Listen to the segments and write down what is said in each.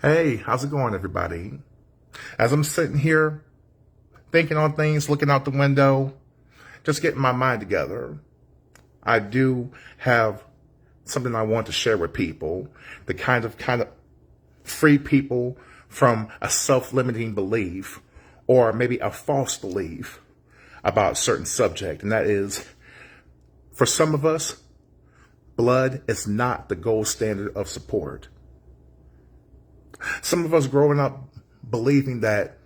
Hey, how's it going, everybody? As I'm sitting here thinking on things, looking out the window, just getting my mind together, I do have something I want to share with people to kind of free people from a self-limiting belief or maybe a false belief about a certain subject. And that is, for some of us, blood is not the gold standard of support. Some of us growing up believing that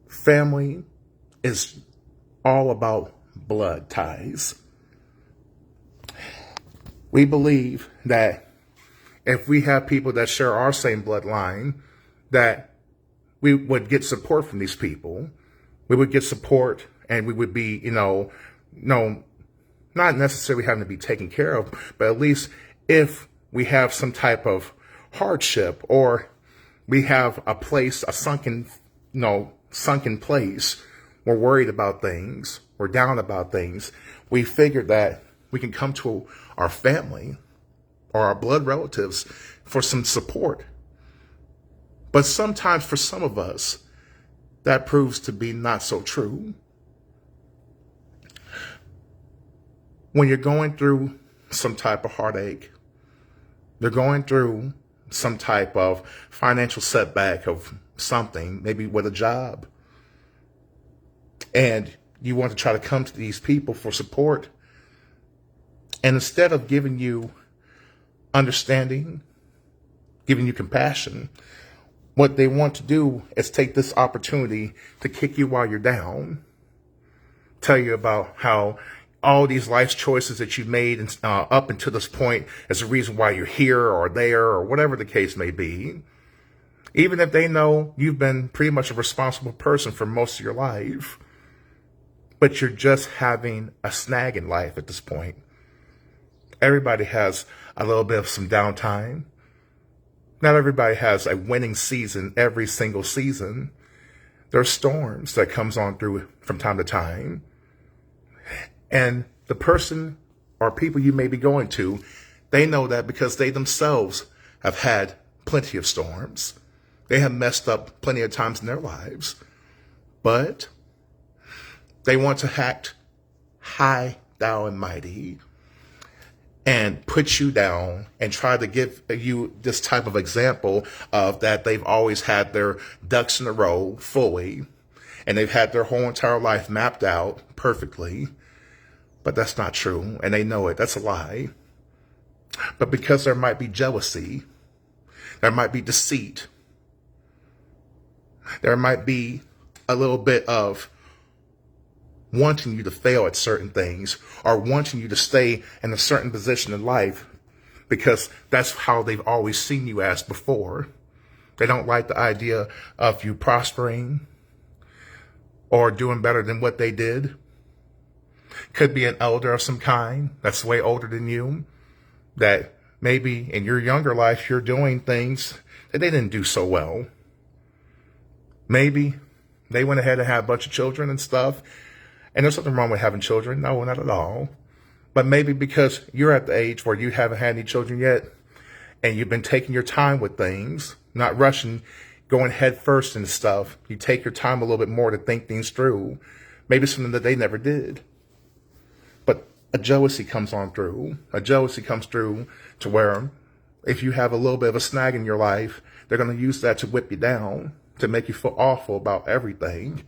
family is all about blood ties. We believe that if we have people that share our same bloodline, that we would get support from these people. We would get support and we would be, no, not necessarily having to be taken care of, but at least if we have some type of hardship or we have a place, a sunken place, we're worried about things, we're down about things, we figured that we can come to our family or our blood relatives for some support. But sometimes for some of us, that proves to be not so true. When you're going through some type of heartache, you're going through some type of financial setback of something, maybe with a job, and you want to try to come to these people for support. And instead of giving you understanding, giving you compassion, what they want to do is take this opportunity to kick you while you're down, tell you about how all these life choices that you've made up until this point is the reason why you're here or there or whatever the case may be. Even if they know you've been pretty much a responsible person for most of your life, but you're just having a snag in life at this point. Everybody has a little bit of some downtime. Not everybody has a winning season every single season. There are storms that comes on through from time to time. And the person or people you may be going to, they know that because they themselves have had plenty of storms. They have messed up plenty of times in their lives. But they want to act high, thou and mighty and put you down and try to give you this type of example of that they've always had their ducks in a row fully and they've had their whole entire life mapped out perfectly. But that's not true, and they know it. That's a lie. But because there might be jealousy, there might be deceit, there might be a little bit of wanting you to fail at certain things or wanting you to stay in a certain position in life because that's how they've always seen you as before. They don't like the idea of you prospering or doing better than what they did. Could be an elder of some kind that's way older than you, that maybe in your younger life you're doing things that they didn't do so well. Maybe they went ahead and had a bunch of children and stuff, and there's nothing wrong with having children. No, not at all. But maybe because you're at the age where you haven't had any children yet, and you've been taking your time with things, not rushing, going head first and stuff. You take your time a little bit more to think things through. Maybe something that they never did. But a jealousy comes on through. A jealousy comes through to where if you have a little bit of a snag in your life, they're going to use that to whip you down, to make you feel awful about everything,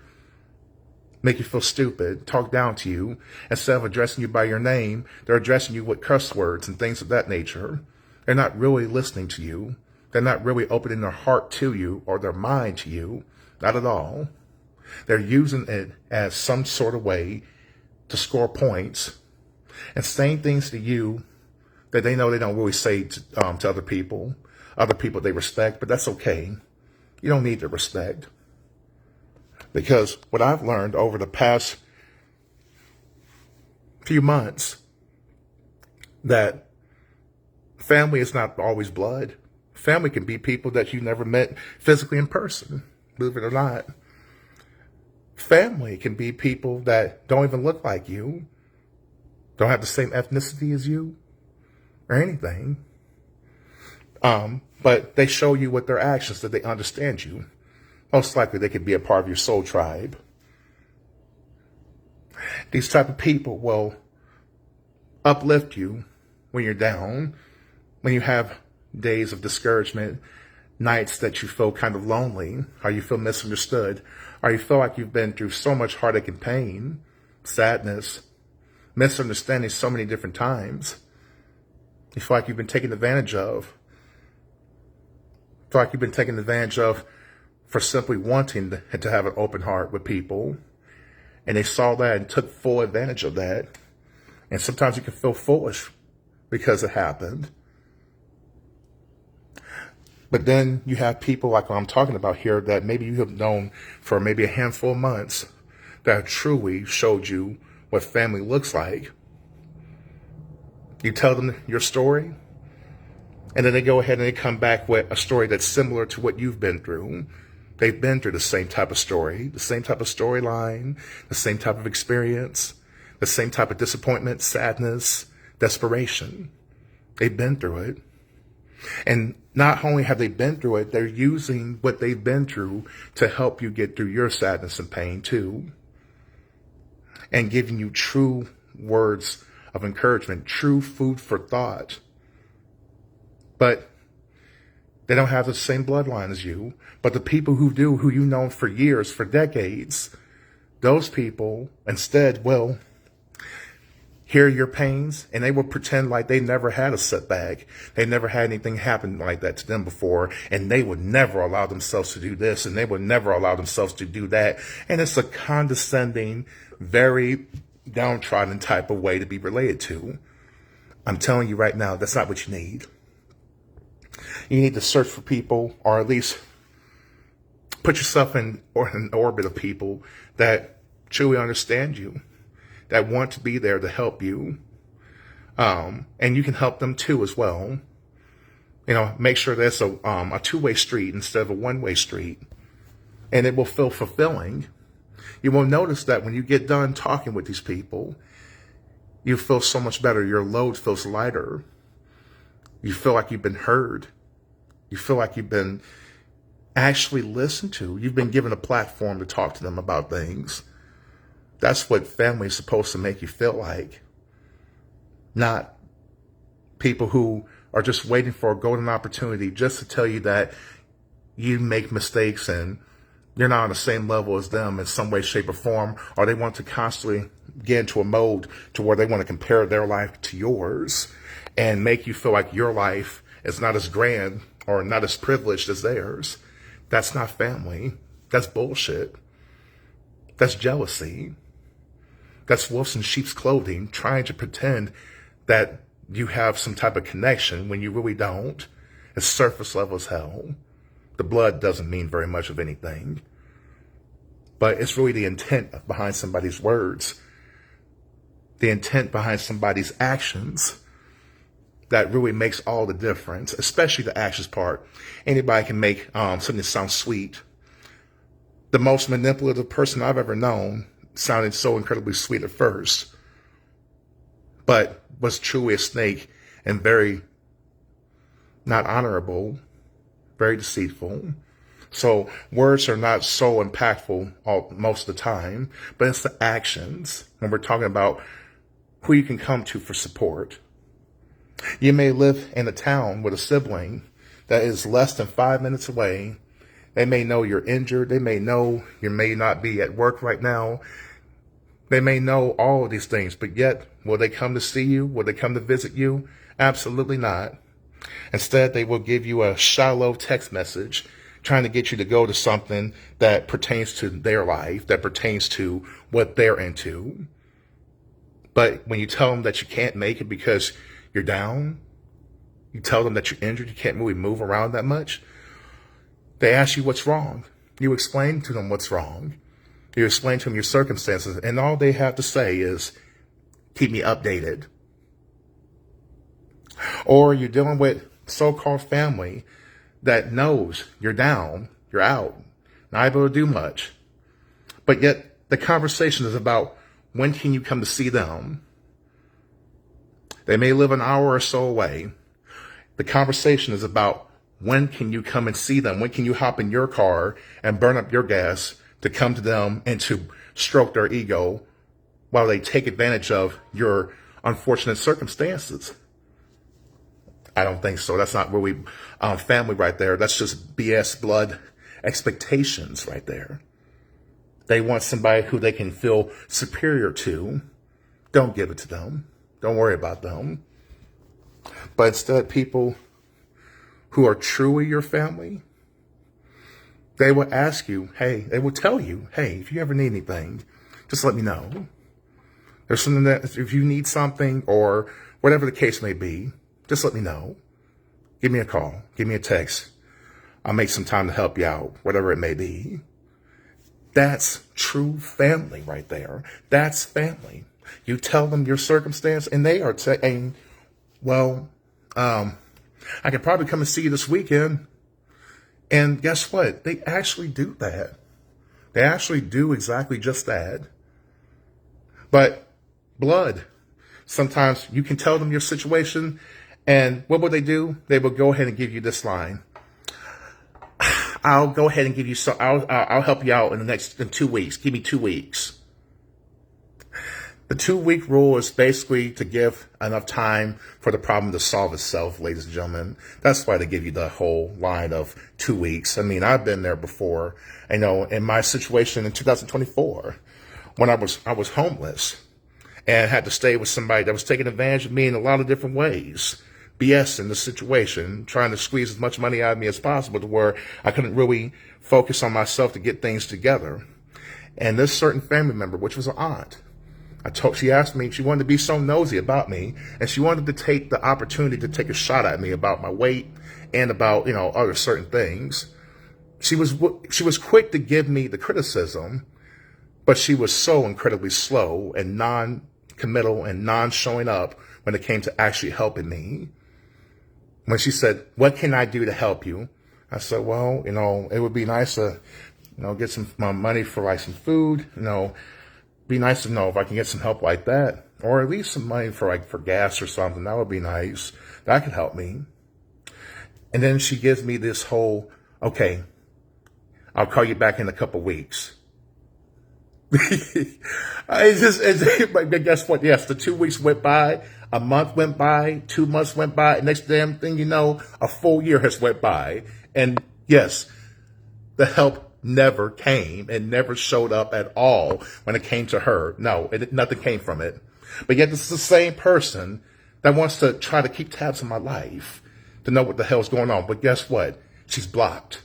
make you feel stupid, talk down to you. Instead of addressing you by your name, they're addressing you with curse words and things of that nature. They're not really listening to you. They're not really opening their heart to you or their mind to you. Not at all. They're using it as some sort of way to score points and saying things to you that they know they don't really say to other people they respect, but that's okay. You don't need to respect. Because what I've learned over the past few months, that family is not always blood. Family can be people that you never met physically in person, believe it or not. Family can be people that don't even look like you, don't have the same ethnicity as you, or anything. but they show you with their actions that they understand you. Most likely they could be a part of your soul tribe. These type of people will uplift you when you're down, when you have days of discouragement, nights that you feel kind of lonely, or you feel misunderstood, or you feel like you've been through so much heartache and pain, sadness, misunderstanding so many different times. You feel like you've been taken advantage of. You feel like you've been taken advantage of for simply wanting to have an open heart with people. And they saw that and took full advantage of that. And sometimes you can feel foolish because it happened. But then you have people like I'm talking about here that maybe you have known for maybe a handful of months that truly showed you what family looks like. You tell them your story, and then they go ahead and they come back with a story that's similar to what you've been through. They've been through the same type of story, the same type of storyline, the same type of experience, the same type of disappointment, sadness, desperation. They've been through it. And not only have they been through it, they're using what they've been through to help you get through your sadness and pain too. And giving you true words of encouragement, true food for thought. But they don't have the same bloodline as you. But the people who do, who you've known for years, for decades, those people instead will hear your pains, and they will pretend like they never had a setback. They never had anything happen like that to them before, and they would never allow themselves to do this, and they would never allow themselves to do that. And it's a condescending, very downtrodden type of way to be related to. I'm telling you right now, that's not what you need. You need to search for people, or at least put yourself in an orbit of people that truly understand you, that want to be there to help you. And you can help them too as well. You know, make sure that's a two-way street instead of a one-way street. And it will feel fulfilling. You will notice that when you get done talking with these people, you feel so much better. Your load feels lighter. You feel like you've been heard. You feel like you've been actually listened to. You've been given a platform to talk to them about things. That's what family is supposed to make you feel like. Not people who are just waiting for a golden opportunity just to tell you that you make mistakes and you're not on the same level as them in some way, shape, or form, or they want to constantly get into a mode to where they want to compare their life to yours and make you feel like your life is not as grand or not as privileged as theirs. That's not family. That's bullshit. That's jealousy. That's wolves in sheep's clothing, trying to pretend that you have some type of connection when you really don't. It's surface level as hell. The blood doesn't mean very much of anything. But it's really the intent behind somebody's words, the intent behind somebody's actions, that really makes all the difference, especially the actions part. Anybody can make something sound sweet. The most manipulative person I've ever known sounded so incredibly sweet at first, but was truly a snake and very not honorable, very deceitful. So words are not so impactful most of the time, but it's the actions when we're talking about who you can come to for support. You may live in a town with a sibling that is less than 5 minutes away. They may know you're injured. They may know you may not be at work right now. They may know all of these things, but yet, will they come to see you? Will they come to visit you? Absolutely not. Instead, they will give you a shallow text message trying to get you to go to something that pertains to their life, that pertains to what they're into. But when you tell them that you can't make it because you're down, you tell them that you're injured, you can't really move around that much, they ask you what's wrong. You explain to them what's wrong. You explain to them your circumstances, and all they have to say is, keep me updated. Or you're dealing with so-called family that knows you're down, you're out, not able to do much. But yet the conversation is about, when can you come to see them? They may live an hour or so away. The conversation is about, when can you come and see them? When can you hop in your car and burn up your gas to come to them and to stroke their ego while they take advantage of your unfortunate circumstances? I don't think so. That's not really family right there. That's just BS blood expectations right there. They want somebody who they can feel superior to. Don't give it to them. Don't worry about them. But instead, people who are truly your family, they will ask you, hey, they will tell you, hey, if you ever need anything, just let me know. There's something that, if you need something or whatever the case may be, just let me know. Give me a call. Give me a text. I'll make some time to help you out, whatever it may be. That's true family right there. That's family. You tell them your circumstance and they are saying, well, I could probably come and see you this weekend. And guess what? They actually do that. They actually do exactly just that. But blood, sometimes you can tell them your situation, and what will they do? They will go ahead and give you this line. I'll go ahead and give you I'll help you out in 2 weeks. Give me 2 weeks. The 2-week rule is basically to give enough time for the problem to solve itself, ladies and gentlemen. That's why they give you the whole line of 2 weeks. I mean, I've been there before. I know in my situation in 2024, when I was homeless and had to stay with somebody that was taking advantage of me in a lot of different ways. BS in the situation, trying to squeeze as much money out of me as possible to where I couldn't really focus on myself to get things together. And this certain family member, which was an aunt, she asked me, she wanted to be so nosy about me, and she wanted to take the opportunity to take a shot at me about my weight and about, other certain things. She was quick to give me the criticism, but she was so incredibly slow and non-committal and non-showing up when it came to actually helping me. When she said, what can I do to help you? I said, well, it would be nice to, get some money for like some food, be nice to know if I can get some help like that, or at least some money for gas or something. That would be nice. That could help me. And then she gives me this whole, okay, I'll call you back in a couple weeks. But guess what? Yes, the 2 weeks went by, a month went by, 2 months went by, and next damn thing you know, a full year has went by. And yes, the help never came and never showed up at all when it came to her. No, nothing came from it. But yet this is the same person that wants to try to keep tabs on my life to know what the hell's going on. But guess what? She's blocked.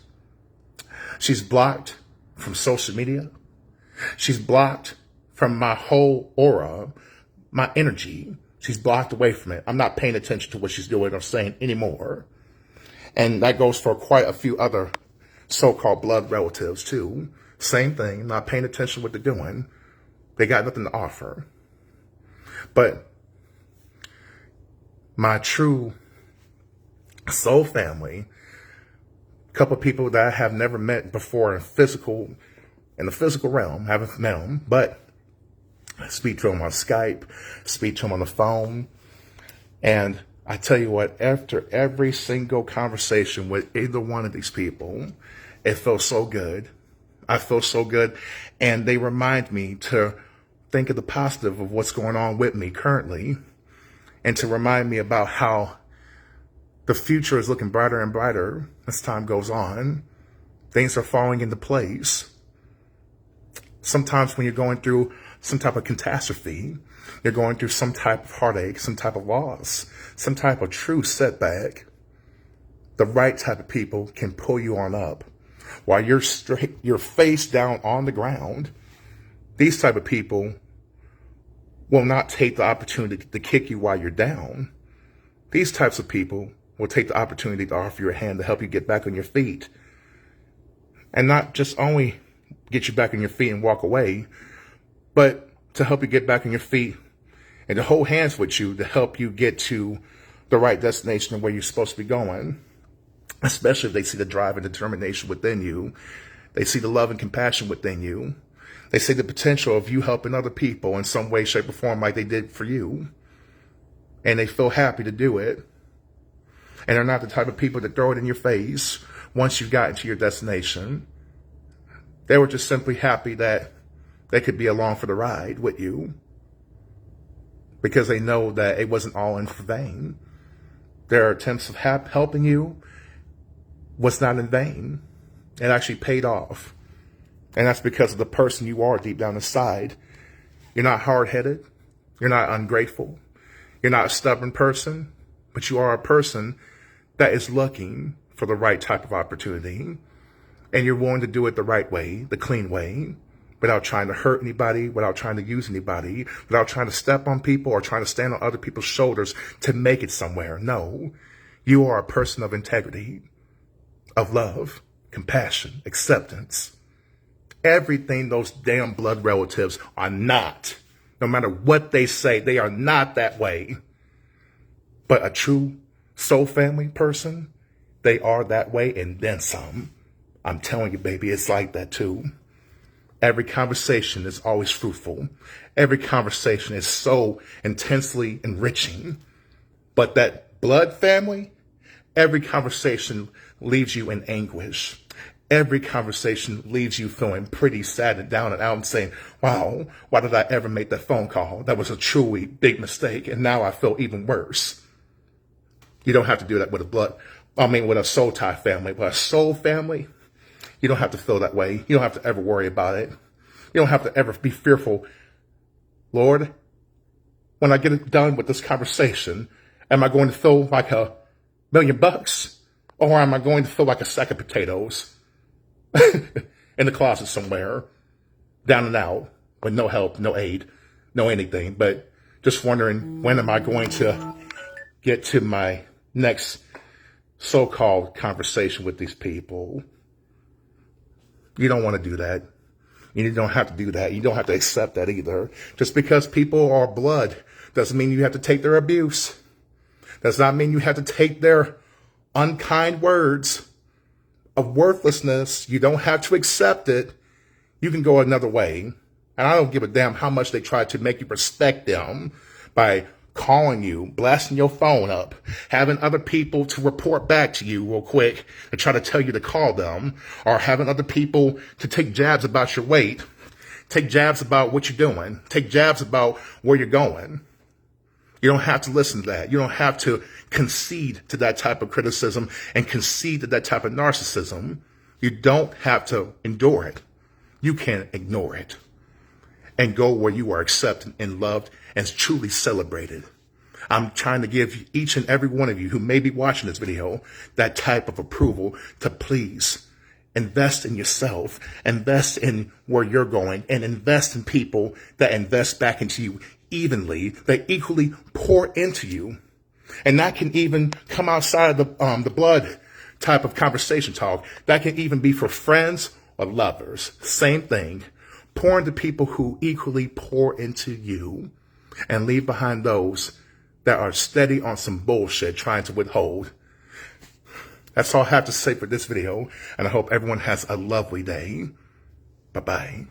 She's blocked from social media. She's blocked from my whole aura, my energy. She's blocked away from it. I'm not paying attention to what she's doing or saying anymore. And that goes for quite a few other so-called blood relatives too. Same thing, not paying attention to what they're doing. They got nothing to offer. But my true soul family, a couple of people that I have never met before in the physical realm, haven't met them, but I speak to them on Skype, speak to them on the phone, and I tell you what, after every single conversation with either one of these people, it feels so good. I feel so good, and they remind me to think of the positive of what's going on with me currently, and to remind me about how the future is looking brighter and brighter as time goes on. Things are falling into place. Sometimes when you're going through some type of catastrophe, you're going through some type of heartache, some type of loss, some type of true setback, the right type of people can pull you on up. While you're straight, you're face down on the ground, these type of people will not take the opportunity to kick you while you're down. These types of people will take the opportunity to offer you a hand to help you get back on your feet. And not just only get you back on your feet and walk away, but to help you get back on your feet and to hold hands with you to help you get to the right destination and where you're supposed to be going. Especially if they see the drive and determination within you. They see the love and compassion within you. They see the potential of you helping other people in some way, shape, or form like they did for you. And they feel happy to do it. And they're not the type of people that throw it in your face once you got into your destination. They were just simply happy that they could be along for the ride with you, because they know that it wasn't all in vain. Their attempts of helping you was not in vain. It actually paid off. And that's because of the person you are deep down inside. You're not hard-headed. You're not ungrateful. You're not a stubborn person, but you are a person that is looking for the right type of opportunity. And you're willing to do it the right way, the clean way, without trying to hurt anybody, without trying to use anybody, without trying to step on people or trying to stand on other people's shoulders to make it somewhere. No, you are a person of integrity, of love, compassion, acceptance. Everything those damn blood relatives are not. No matter what they say, they are not that way. But a true soul family person, they are that way and then some. I'm telling you, baby, it's like that too. Every conversation is always fruitful. Every conversation is so intensely enriching. But that blood family, every conversation leaves you in anguish. Every conversation leaves you feeling pretty sad and down and out and saying, wow, why did I ever make that phone call? That was a truly big mistake. And now I feel even worse. You don't have to do that with with a soul tie family. But a soul family, you don't have to feel that way. You don't have to ever worry about it. You don't have to ever be fearful. Lord, when I get done with this conversation, am I going to feel like $1 million? Or am I going to feel like a sack of potatoes in the closet somewhere, down and out, with no help, no aid, no anything, but just wondering, when am I going to get to my next so-called conversation with these people? You don't want to do that. You don't have to do that. You don't have to accept that either. Just because people are blood doesn't mean you have to take their abuse. Does not mean you have to take their unkind words of worthlessness. You don't have to accept it. You can go another way. And I don't give a damn how much they try to make you respect them by calling you, blasting your phone up, having other people to report back to you real quick and try to tell you to call them, or having other people to take jabs about your weight, take jabs about what you're doing, take jabs about where you're going. You don't have to listen to that. You don't have to concede to that type of criticism and concede to that type of narcissism. You don't have to endure it. You can ignore it and go where you are accepted and loved and truly celebrated. I'm trying to give each and every one of you who may be watching this video that type of approval to please invest in yourself, invest in where you're going, and invest in people that invest back into you evenly, that equally pour into you. And that can even come outside of the blood type of conversation talk. That can even be for friends or lovers. Same thing. Pour into people who equally pour into you, and leave behind those that are steady on some bullshit trying to withhold. That's all I have to say for this video, and I hope everyone has a lovely day. Bye-bye.